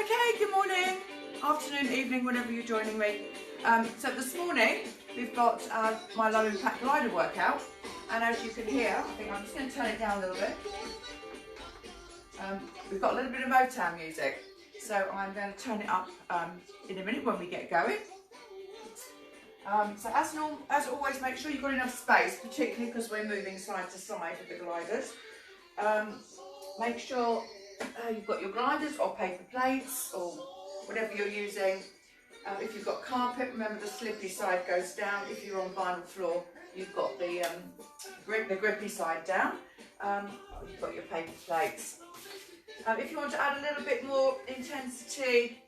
Okay, good morning, afternoon, evening, whenever you're joining me. So this morning we've got my low impact glider workout, and as you can hear, I think I'm just going to turn it down a little bit. We've got a little bit of Motown music, so I'm going to turn it up in a minute when we get going. So as always, make sure you've got enough space, particularly because we're moving side to side with the gliders. Make sure you've got your gliders or paper plates or whatever you're using. If you've got carpet, remember the slippy side goes down. If you're on vinyl floor, you've got the grippy side down. You've got your paper plates. If you want to add a little bit more intensity,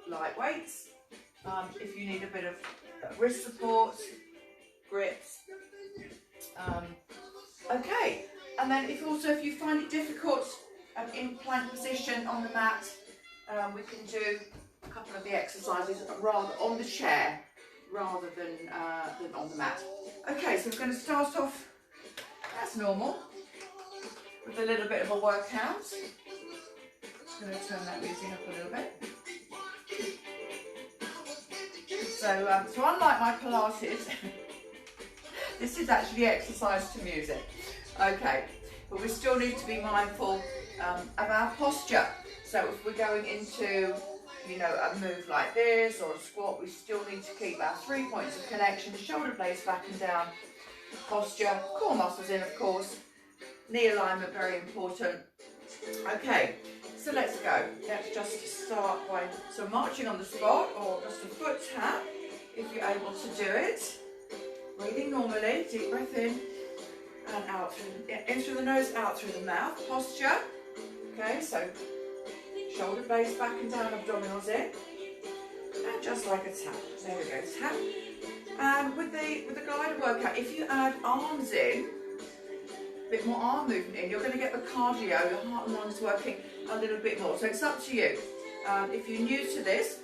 light weights. If you need a bit of wrist support, grips. Okay, and then if you find it difficult in plank position on the mat, we can do a couple of the exercises rather on the chair rather than on the mat. Okay, so we're going to start off as normal with a little bit of a workout. Just going to turn that music up a little bit. So unlike my Pilates, this is actually exercise to music. Okay, but we still need to be mindful of our posture. So if we're going into, a move like this or a squat, we still need to keep our 3 points of connection, shoulder blades back and down, posture, core muscles in, of course, knee alignment, very important. Okay, so let's go. Let's just start by marching on the spot or just a foot tap if you're able to do it. Breathing normally, deep breath in and out in through the nose, out through the mouth. Posture. Okay, so shoulder blades back and down, abdominals in, and just like a tap. There we go, tap. And with the glider workout, if you add arms in, a bit more arm movement in, you're going to get the cardio, your heart and lungs working a little bit more. So it's up to you. If you're new to this,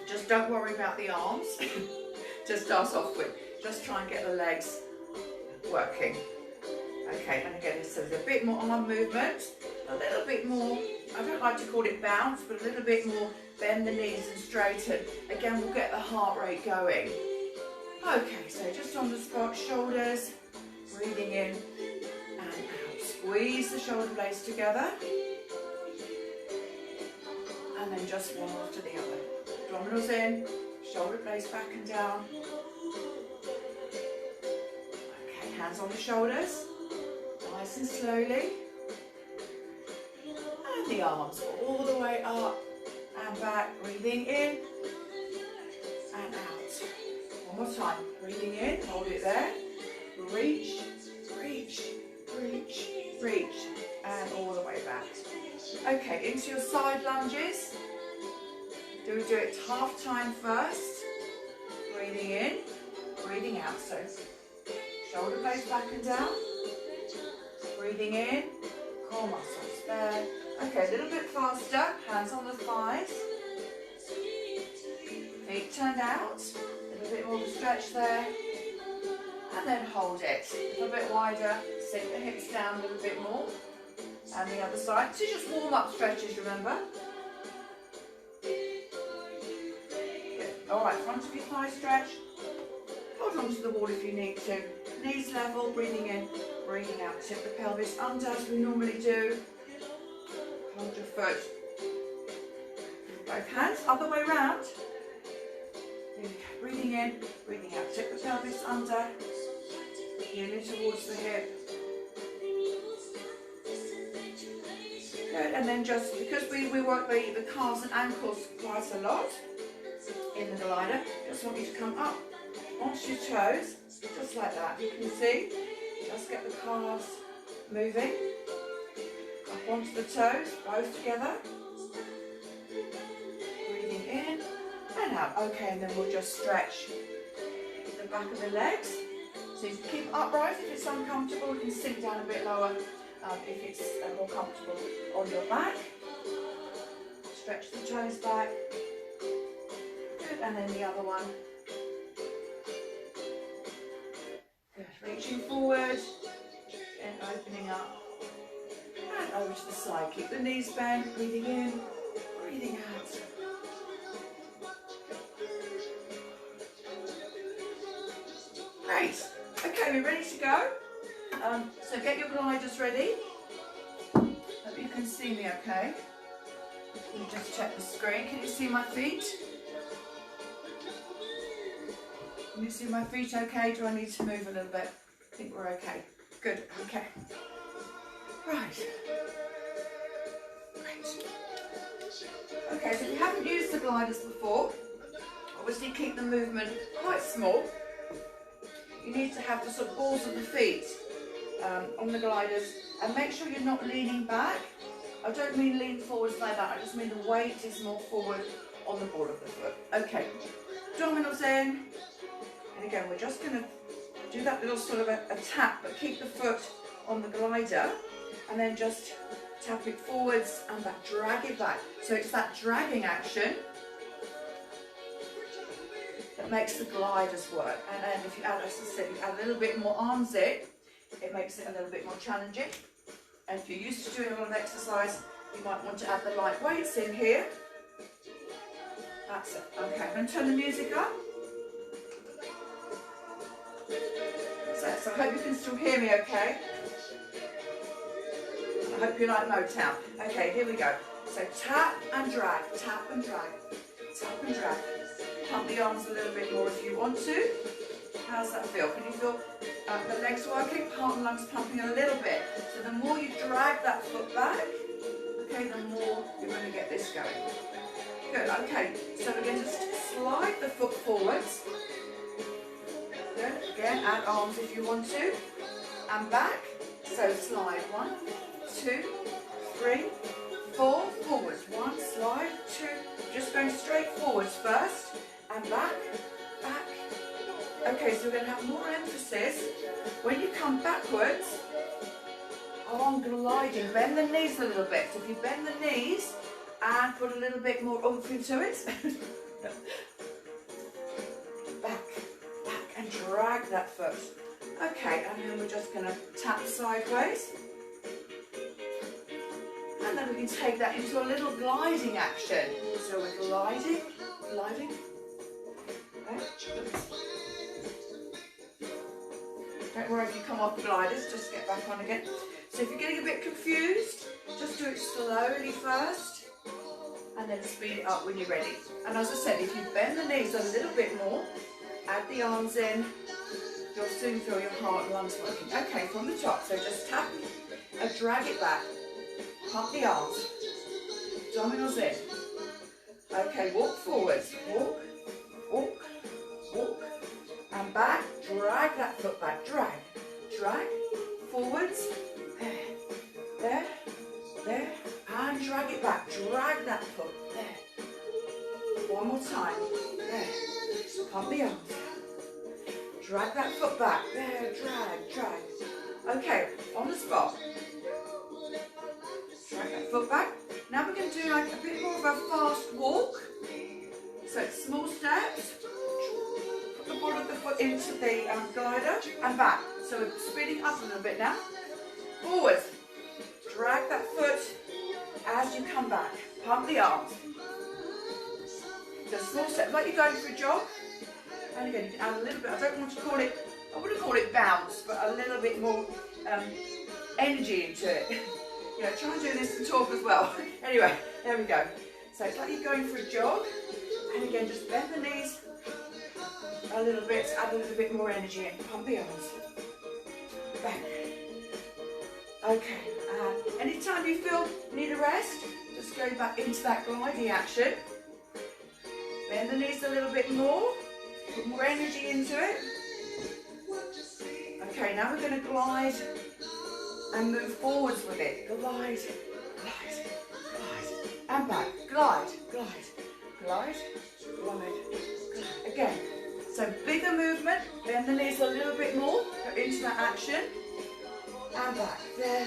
just don't worry about the arms. Just start off with, just try and get the legs working. Okay, and again, so there's a bit more arm movement, a little bit more, I don't like to call it bounce, but a little bit more bend the knees and straighten. Again, we'll get the heart rate going. Okay, so just on the spot, shoulders, breathing in and out. Squeeze the shoulder blades together. And then just one after the other. Abdominals in, shoulder blades back and down. Okay, hands on the shoulders. Nice and slowly. And the arms all the way up and back. Breathing in and out. One more time. Breathing in, hold it there. Reach, reach, reach, reach. And all the way back. Okay, into your side lunges. Do it half time first. Breathing in, breathing out. So shoulder blades back and down. Breathing in, core muscles there. Okay, a little bit faster. Hands on the thighs. Feet turned out. A little bit more of a stretch there. And then hold it. A little bit wider. Sink the hips down a little bit more. And the other side. So just warm up stretches, remember. Good. All right, front of your thigh stretch. Hold on to the wall if you need to. Knees level, breathing in, breathing out. Tip the pelvis under as we normally do. Hold your foot. Both hands, other way round. There we go. Breathing in, breathing out. Tip the pelvis under. Heel towards the hip. Good, and then just because we work the calves and ankles quite a lot in the glider, just want you to come up onto your toes, just like that. You can see, just get the calves moving. Up onto the toes, both together. Breathing in and out. Okay, and then we'll just stretch the back of the legs. So you can keep upright if it's uncomfortable. You can sink down a bit lower if it's more comfortable on your back. Stretch the toes back. Good, and then the other one. Good, reaching forward and opening up. And over to the side. Keep the knees bent, breathing in, breathing out. Great. Okay, we're ready to go. So get your gliders ready. Hope you can see me okay. Let me just check the screen. Can you see my feet? Can you see my feet okay? Do I need to move a little bit? I think we're okay. Good, okay. Right. Great. Okay, so if you haven't used the gliders before, obviously keep the movement quite small. You need to have the sort of balls of the feet on the gliders, and make sure you're not leaning back. I don't mean lean forwards like that, I just mean the weight is more forward on the ball of the foot. Okay, dominoes in, and again we're just going to do that little sort of a tap, but keep the foot on the glider, and then just tap it forwards and back, drag it back. So it's that dragging action that makes the gliders work. And then if you add, as I said, you add a little bit more arms in, it makes it a little bit more challenging. And if you're used to doing a lot of exercise, you might want to add the light weights in here. That's it. Okay, I'm going to turn the music up. So I hope you can still hear me okay. I hope you like Motown. Okay, here we go. So tap and drag, tap and drag, tap and drag. Pump the arms a little bit more if you want to. How's that feel? Can you feel the legs working? Heart and lungs pumping a little bit. So the more you drag that foot back, okay, the more you're going to get this going. Good, okay. So we're going to slide the foot forwards. Good, again, add arms if you want to. And back. So slide 1, 2, 3, 4, forwards. 1, slide, 2. Just going straight forwards first. And back, back. Okay, so we're going to have more emphasis when you come backwards on gliding. Bend the knees a little bit. So if you bend the knees and put a little bit more oomph into it. Back, back, and drag that foot. Okay, and then we're just going to tap sideways. And then we can take that into a little gliding action. So we're gliding, gliding. Don't worry if you come off the gliders, just get back on again. So if you're getting a bit confused, just do it slowly first and then speed it up when you're ready. And as I said, if you bend the knees a little bit more, add the arms in, you'll soon feel your heart and lungs working. Okay, from the top, so just tap and drag it back. Pump the arms. Dominoes in. Okay, walk forwards. Walk, walk, walk. And back. Drag that foot back. Drag, drag. Forwards. There, there, there. And drag it back. Drag that foot. There. One more time. There. Pump the arms. Drag that foot back. There. Drag, drag. Okay, on the spot. Drag that foot back. Now we're going to do like a bit more of a fast walk. So it's small steps. Put the ball of the foot into the glider and back. So we're speeding up a little bit now. Forwards. Drag that foot as you come back. Pump the arms. So small steps, like you're going for a jog. And again, you can add a little bit. I don't want to call it, I wouldn't call it bounce, but a little bit more energy into it. You know, try and do this and talk as well. Anyway, there we go. So it's like you're going for a jog. And again, just bend the knees a little bit, add a little bit more energy in. Pump the arms. Back. Okay, anytime you feel you need a rest, just go back into that gliding action. Bend the knees a little bit more, put more energy into it. Okay, now we're going to glide and move forwards with it. Glide, glide, glide, and back. Glide, glide, glide, glide, glide. Again, so bigger movement, bend the knees a little bit more, go into that action, and back. There,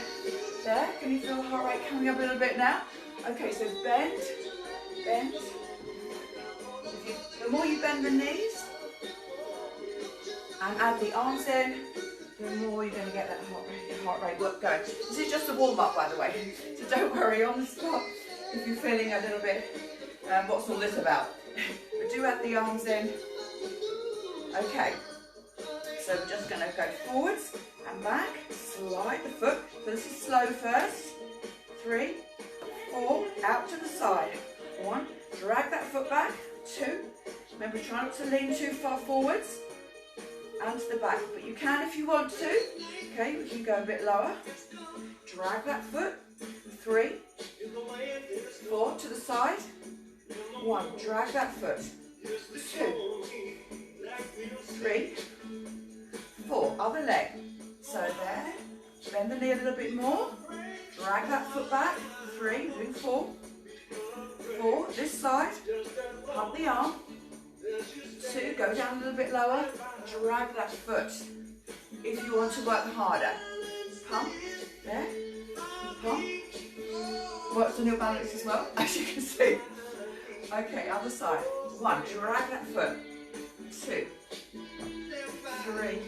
there. Can you feel the heart rate coming up a little bit now? Okay, so bend, bend. The more you bend the knees and add the arms in, the more you're going to get that heart rate work going. This is just a warm up, by the way, so don't worry on the spot. if you're feeling a little bit, what's all this about? But do add the arms in. Okay, so we're just going to go forwards and back, slide the foot. So this is slow first. 3, 4, out to the side. 1, drag that foot back. 2, remember try not to lean too far forwards and to the back, but you can if you want to. Okay, we can go a bit lower. Drag that foot. 3, 4, to the side. 1, drag that foot. 2, 3, 4, other leg. So there, bend the knee a little bit more. Drag that foot back. 3, do 4. 4, this side. Pump the arm. 2, go down a little bit lower. Drag that foot. If you want to work harder. Pump, there. Pump. Works on your balance as well, as you can see. Okay, other side. 1, drag that foot. 2, 3.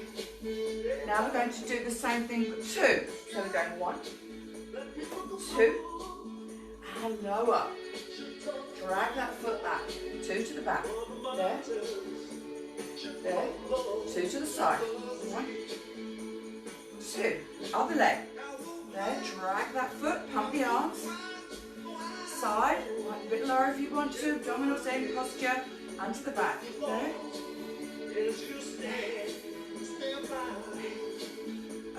Now we're going to do the same thing for 2. So we're going 1, 2, and lower. Drag that foot back. 2 to the back. There. There. 2 to the side. 1, 2. Other leg. There. Drag that foot. Pump the arms. Side. A bit lower if you want to. Abdominals in. Posture. And to the back. There.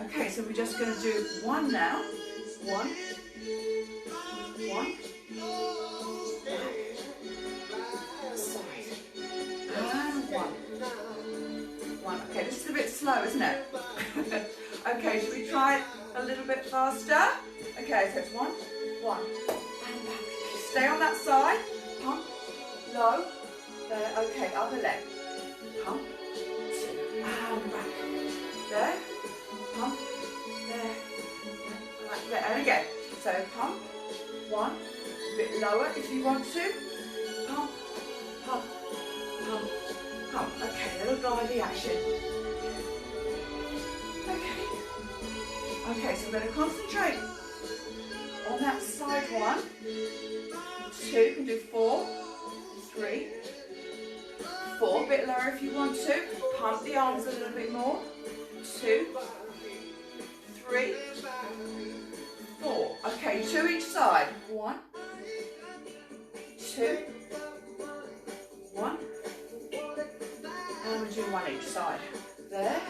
Okay, so we're just going to do 1 now. 1. 1. Side. And 1. 1. Okay, this is a bit slow, isn't it? Okay, should we try it a little bit faster? Okay, so it's 1, 1, and back. Stay on that side. Pump, low. There, okay, other leg. Pump, 2, and back. There, pump, there, like there. And again, so pump, 1, a bit lower if you want to. Pump, pump, pump, pump. Okay, a little glidey action. Okay. Okay, so we're going to concentrate on that side 1, 2, you can do 4, 3, 4, a bit lower if you want to. Pump the arms a little bit more. 2, 3, 4. Okay, 2 each side. 1, 2, 1, and we'll do 1 each side. There,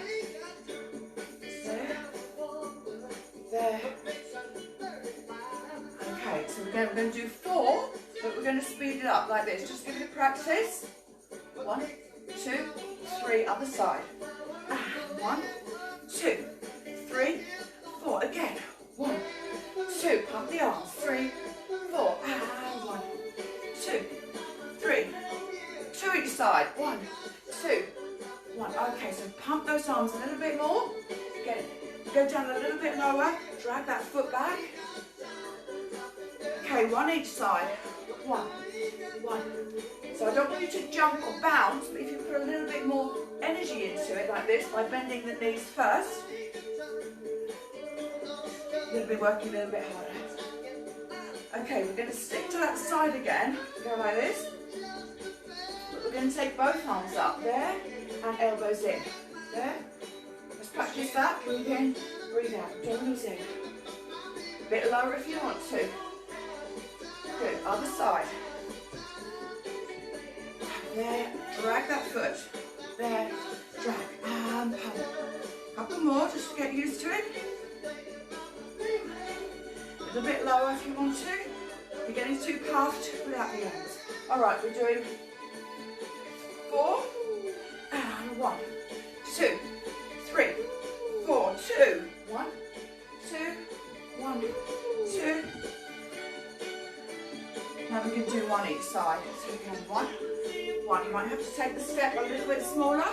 there, there. Okay, so we're going to do 4, but we're going to speed it up like this. Just give it a practice. 1, 2, 3, other side. And 1, 2, 3, 4. Again. 1, 2, pump the arms. 3, 4, and 1, 2, 3. 2 each side. 1, 2, 1. Okay, so pump those arms a little bit more. Again, go down a little bit lower. Drag that foot back. Okay, 1 each side. 1, 1. So I don't want you to jump or bounce, but if you put a little bit more energy into it like this by bending the knees first, you'll be working a little bit harder. Okay, we're going to stick to that side again. Go like this. But we're going to take both arms up there and elbows in. There. Let's practice that. Breathe in, breathe out. Abdominals in. A bit lower if you want to. Good. Other side. There. Drag that foot. There. Drag and pump. Couple more just to get used to it. A little bit lower if you want to. You're getting too puffed without the arms. All right, we're doing 4 and 1, 2, 3, 4, 2, 1, 2, 1, 2. Now we can do 1 each side. So we can 1, 1. You might have to take the step a little bit smaller.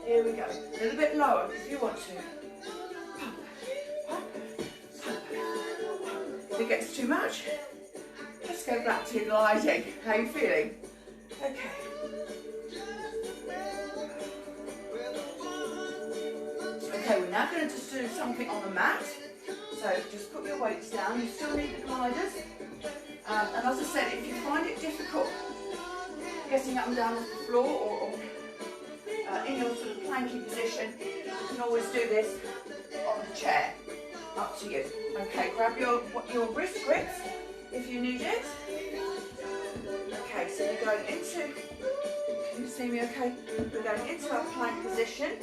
Here we go. A little bit lower if you want to. Pump, pump, pump. If it gets too much, just go back to gliding. How are you feeling? Okay. Okay, we're now going to just do something on the mat. So just put your weights down. You still need the gliders. And as I said, if you find it difficult getting up and down off the floor or in your sort of planky position, you can always do this on the chair. Up to you. Okay, grab your wrist grips if you need it. Okay, so we're going into, can you see me okay? We're going into our plank position.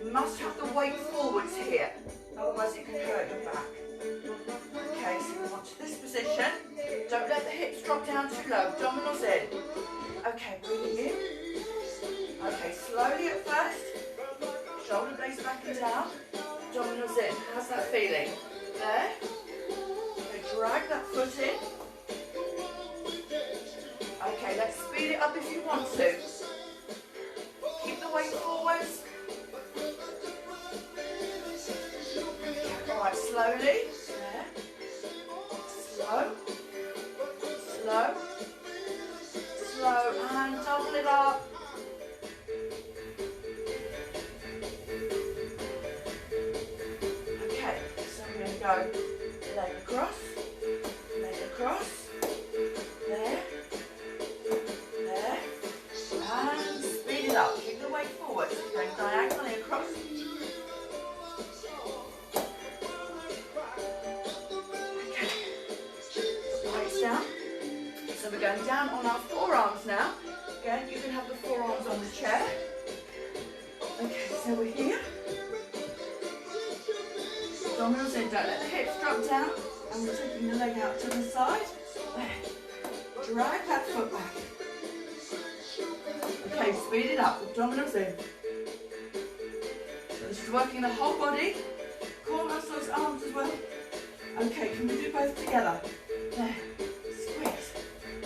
You must have the weight forwards here, otherwise it can hurt your back. Okay, so we want to this position. Don't let the hips drop down too low. Abdominals in. Okay, breathing in. Okay, slowly at first. Shoulder blades back and down. Abdominals in. How's that feeling? There. So drag that foot in. Okay, let's speed it up if you want to. Keep the weight forwards. Alright, slowly. There. Slow. Slow. Slow. And double it up. Okay, so I'm going to go leg across. Leg across. There. There. And speed it up. Keep the weight forward. Going diagonally across. Down. So we're going down on our forearms now. Again, you can have the forearms on the chair. Okay, so we're here. Abdominals in, don't let the hips drop down. And we're taking the leg out to the side. There. Drag that foot back. Okay, speed it up. Abdominals in. So this is working the whole body. Core muscles, arms as well. Okay, can we do both together? There.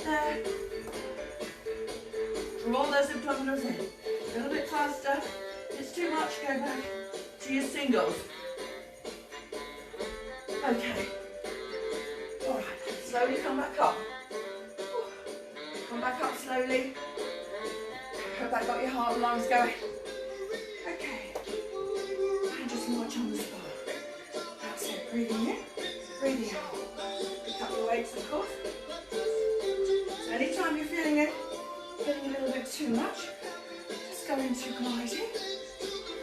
There. Draw those abdominals in. A little bit faster. If it's too much, go back to your singles. Okay. Alright, slowly come back up. Come back up slowly. Hope that got your heart and lungs going. Okay. And just march on the spot. That's it. Breathing in, breathing out. Pick up your weights, of course. Anytime you're feeling it getting a little bit too much, just go into gliding.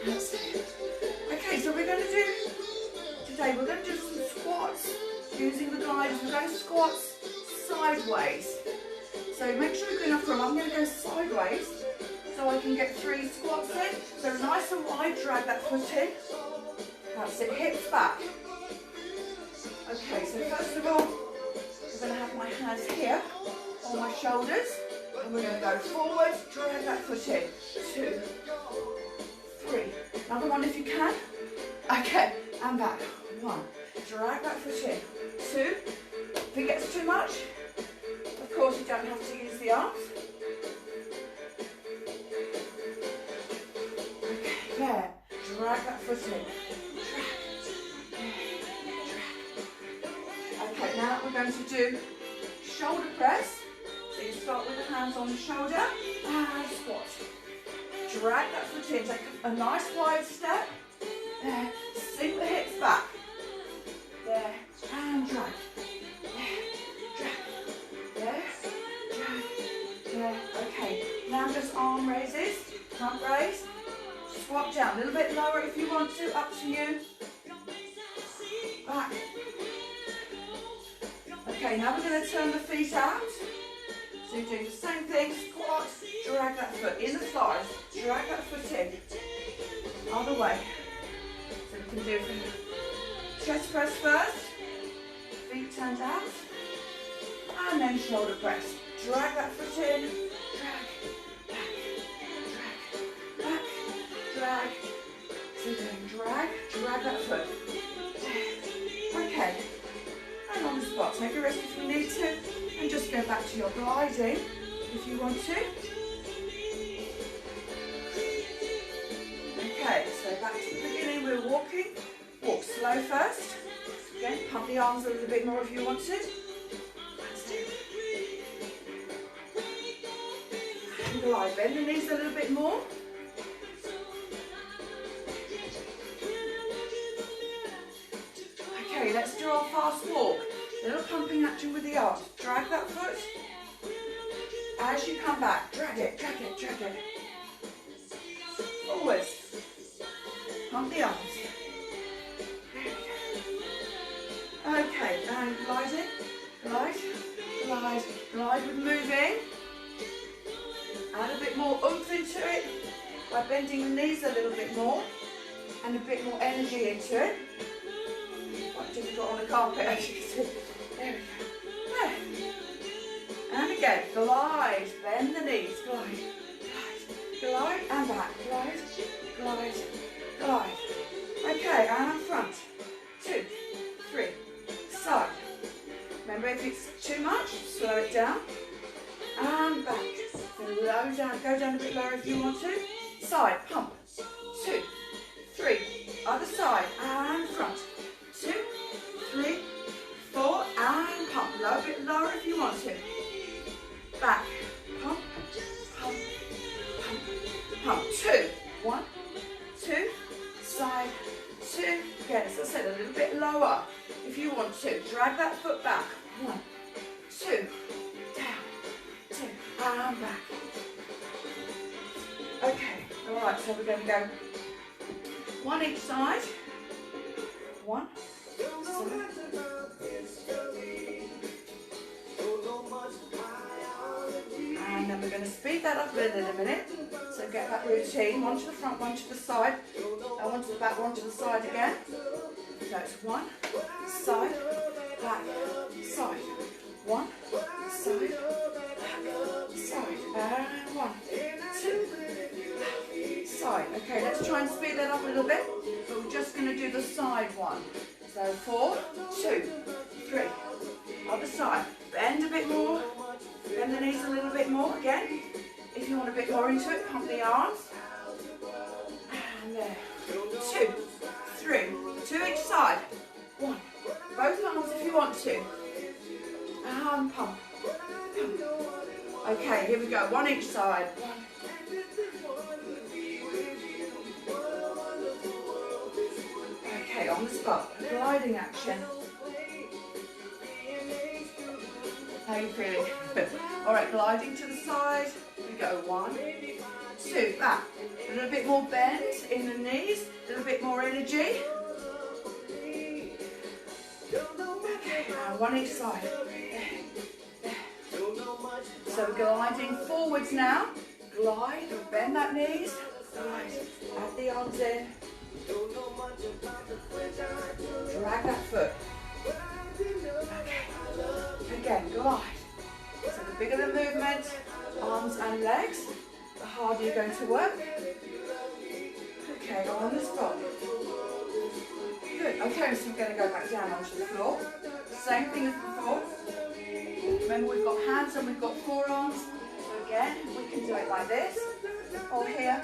That's it. Okay, so we're going to do, today we're going to do some squats using the gliders. We're going to squats sideways. So make sure you've got enough room. I'm going to go sideways so I can get 3 squats in. So nice and wide, drag that foot in. That's it, hips back. Okay, so first of all, I'm going to have my hands here on my shoulders, and we're going to go forward, drag that foot in. 2, 3. Another one if you can. Okay, and back. 1. Drag that foot in. 2. If it gets too much, of course you don't have to use the arms. Okay, there. Drag that foot in. Drag. Okay, now we're going to do shoulder press. So you start with the hands on the shoulder and squat. Drag that foot in, take a nice wide step. There, sink the hips back. There, and drag. There, drag. There, drag. There. Okay, now just arm raises, front raise. Squat down, a little bit lower if you want to, up to you. Back. Okay, now we're going to turn the feet out. So you're doing the same thing, squat, drag that foot in the thighs, drag that foot in. Other way. So you can do chest press first, feet turned out, and then shoulder press. Drag that foot in, drag, back, drag, drag. So you're doing drag that foot. Okay. And on the spot, take a rest if you need to, and just go back to your gliding if you want to. Okay, so back to the beginning, we're walking. Walk slow first. Again, pump the arms a little bit more if you want to. That's it. And glide, bend the knees a little bit more. Okay, let's do our fast walk. Little pumping action with the arms. Drag that foot. As you come back, drag it, drag it, drag it. Forwards. Pump the arms. Okay, and gliding. Glide, glide, glide with moving. Add a bit more oomph into it by bending the knees a little bit more and a bit more energy into it. Quite difficult on the carpet, as you can see. There we go. There. And again, glide, bend the knees, glide, glide, glide and back, glide, glide, glide. Okay, and front, 2, 3, side. Remember, if it's too much, slow it down. And back, low down, go down a bit lower if you want to. Side, pump, 2, 3, other side, and front, 2, 3, 4, and pump, a bit lower if you want to. Back, pump, pump, pump, pump, 2, 1, 2, side, 2, again, as I said, a little bit lower if you want to. Drag that foot back, 1, 2, down, 2, and back. Okay, alright, so we're going to go 1 each side, 1, 7, and then we're going to speed that up a little in a minute. So get that routine, 1 to the front, 1 to the side, and 1 to the back, 1 to the side again. So it's 1, side, back, side, 1, side, back, side, and 1, 2, side. Okay, let's try and speed that up a little bit, but we're just going to do the side one. So 4, 2, 3, other side, bend a bit more, bend the knees a little bit more again. If you want a bit more into it, pump the arms. And there. 2, 3, 2 each side. 1. Both arms if you want to. And pump. Pump. Okay, here we go. 1 each side. 1. Okay, on the spot. Gliding action. How are you feeling? Alright, gliding to the side. We go 1, 2, back. A little bit more bend in the knees, a little bit more energy. Okay, and 1 each side. So we're gliding forwards now. Glide, bend that knees. Glide, add the arms in. Drag that foot. Okay, again, glide. So the bigger the movement, arms and legs, the harder you're going to work. Okay, on the spot. Good. Okay, so we're going to go back down onto the floor. Same thing as before. Remember, we've got hands and we've got forearms. So again, we can do it like this or here.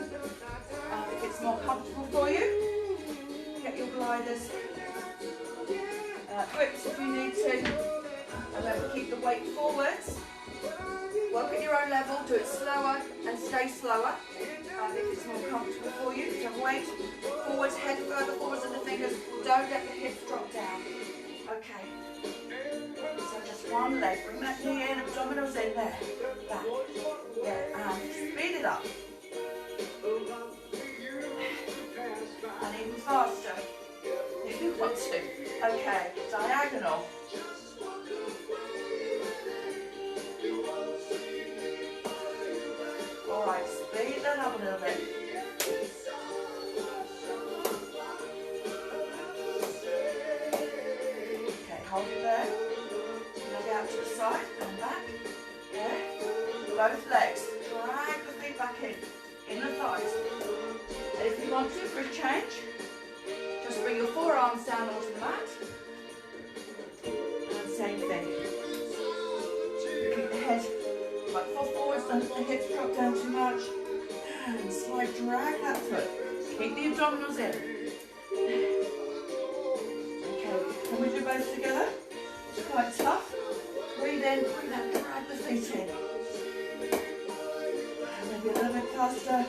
If it's more comfortable for you, get your gliders grips if you need to. And then keep the weight forwards. Work at your own level, do it slower and stay slower. If it's more comfortable for you, so weight forwards, head further forwards than the fingers. Don't let the hips drop down. Okay. So just 1 leg, bring that knee in, abdominals in there. Back. Yeah, and speed it up. And even faster if you want to. Okay, diagonal. Alright, speed that up a little bit. Okay, hold it there. Leg out to the side and back. There. Both legs. Drag the feet back in the thighs. And if you want to, for a change, just bring your forearms down onto the mat. And same thing. Keep the head like fall forwards, don't let the hips drop down too much. And slide, drag that foot. Keep the abdominals in. Okay, can we do both together? It's quite tough. Breathe in, breathe out, drag the feet in. And maybe a little bit faster.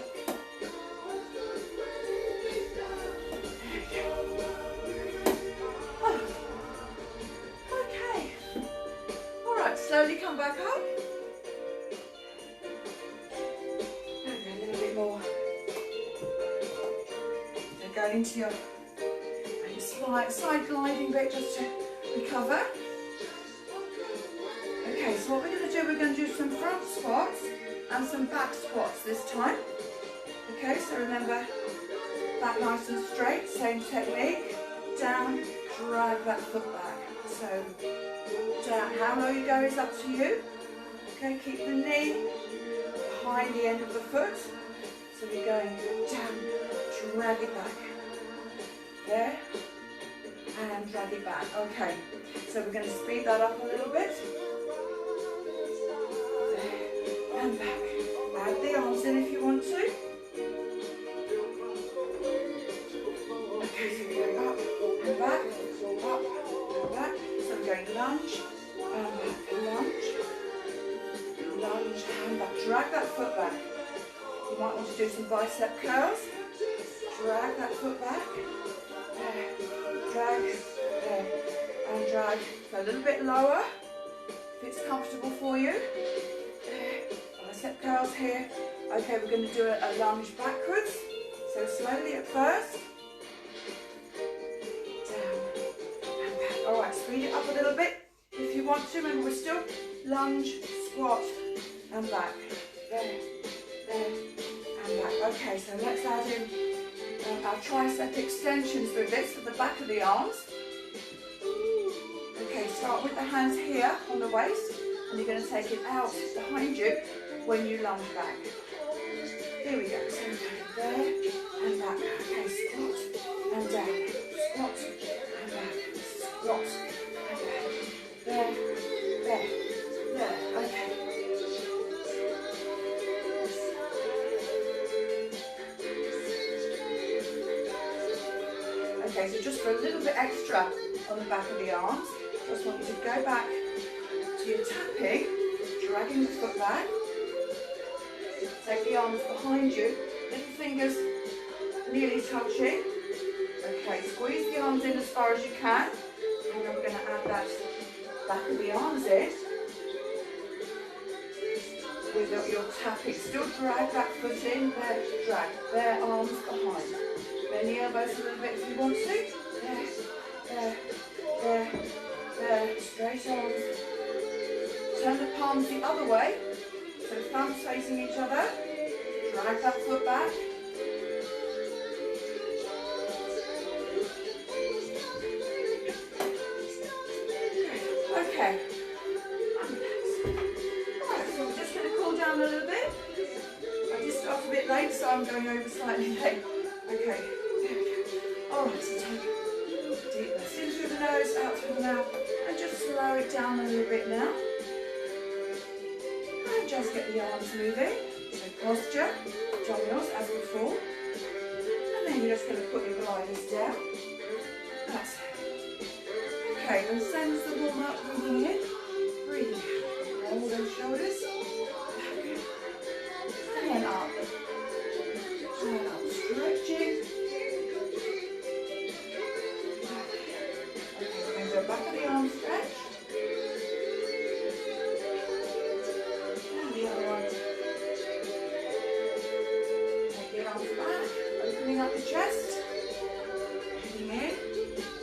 Okay. going into your side gliding bit just to recover. Okay, so what we're going to do, we're going to do some front squats and some back squats this time. Okay, so remember, back nice and straight, same technique. Down, drag that foot back. So down, how low you go is up to you. Okay, keep the knee behind the end of the foot. So we're going down, drag it back. There, and drag it back. Okay, so we're going to speed that up a little bit. There, and back. Add the arms in if you want to. Okay, so we're going up and back, up and back. So we're going lunge, and back, lunge, lunge, and back. Drag that foot back. You might want to do some bicep curls. Drag that foot back. There, drag, there, and drag. So a little bit lower, if it's comfortable for you. There, bicep curls here. Okay, we're going to do a lunge backwards. So slowly at first. Alright, speed it up a little bit if you want to. Remember, we're still lunge, squat, and back. There, there, and back. Okay, so let's add in our tricep extensions with this at the back of the arms. Okay, start with the hands here on the waist, and you're going to take it out behind you when you lunge back. Here we go. So we're going there and back. Okay, squat and down. Squat and back. Squat and back. There, there, there. Okay. Okay, so just for a little bit extra on the back of the arms, just want you to go back to your tapping, dragging the foot back. Take the arms behind you, little fingers nearly touching. Okay, squeeze the arms in as far as you can. And then we're going to add that back of the arms in with your tapping. Still drag that foot in, there, drag, there, arms behind. Bend the elbows a little bit if you want to. There, there, there, there, straight arms. Turn the palms the other way, so thumbs facing each other. Drag that foot back. Okay. Alright, so we're just going to cool down a little bit. I just started a bit late, so I'm going over slightly late. Okay, there we go. Alright, so take a deep breath in through the nose, out through the mouth, and just slow it down a little bit now. And just get the arms moving. So posture, abdominals as before. And then you're just going to put your gliders down. That's it. Okay, and same as the warm up, breathing in, breathing out. Roll those shoulders. And then up. And up, stretching. Okay, we're going to go back of the arm stretch. And the other one. Take the arms back, opening up the chest. Breathing in,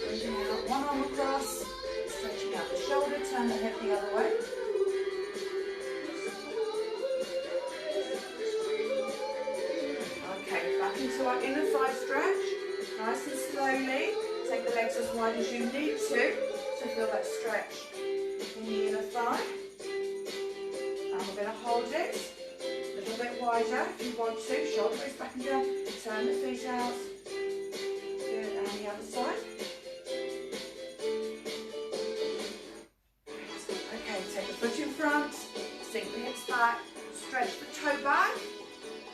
breathing out, one arm across, stretching out the shoulder, turn the hip the other way. Okay, back into our inner thigh stretch, nice and slowly. Take the legs as wide as you need to feel that stretch in the inner thigh. And we're going to hold it a little bit wider if you want to. Shoulder blades back and down. Turn the feet out. Good, and the other side. Okay, take the foot in front. Sink the hips back. Stretch the toe back.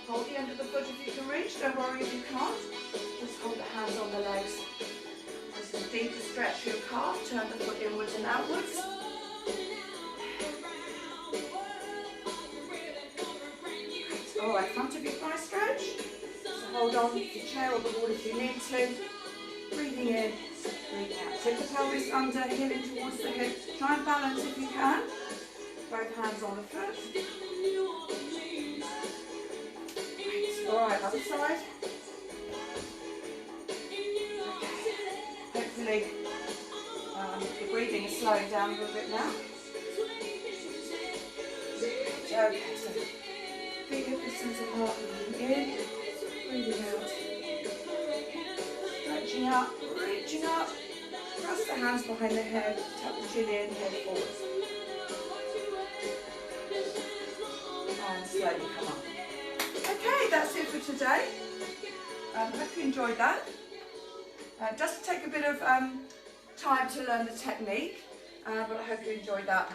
Hold the end of the foot if you can reach. Don't worry if you can't. Just hold the hands on the legs. Just a deeper stretch for your calf. Turn the foot inwards and outwards. Alright, front of your thigh stretch. So hold on to the chair or the wall if you need to. Breathing in, breathing out. Tip the pelvis under, heeling towards the hip. Try and balance if you can. Both hands on the foot. Alright, other side. slowing down a little bit now. Okay, so feet hip distance apart, breathing in, breathing out. Stretching up, reaching up. Press the hands behind the head, tap the chin in, head forwards. And slowly come up. Okay, that's it for today. I hope you enjoyed that. Just take a bit of time to learn the technique, but I hope you enjoyed that.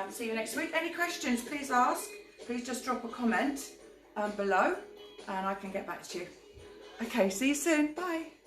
See you next week. Any questions, please ask. Please just drop a comment below and I can get back to you. Okay, see you soon. Bye.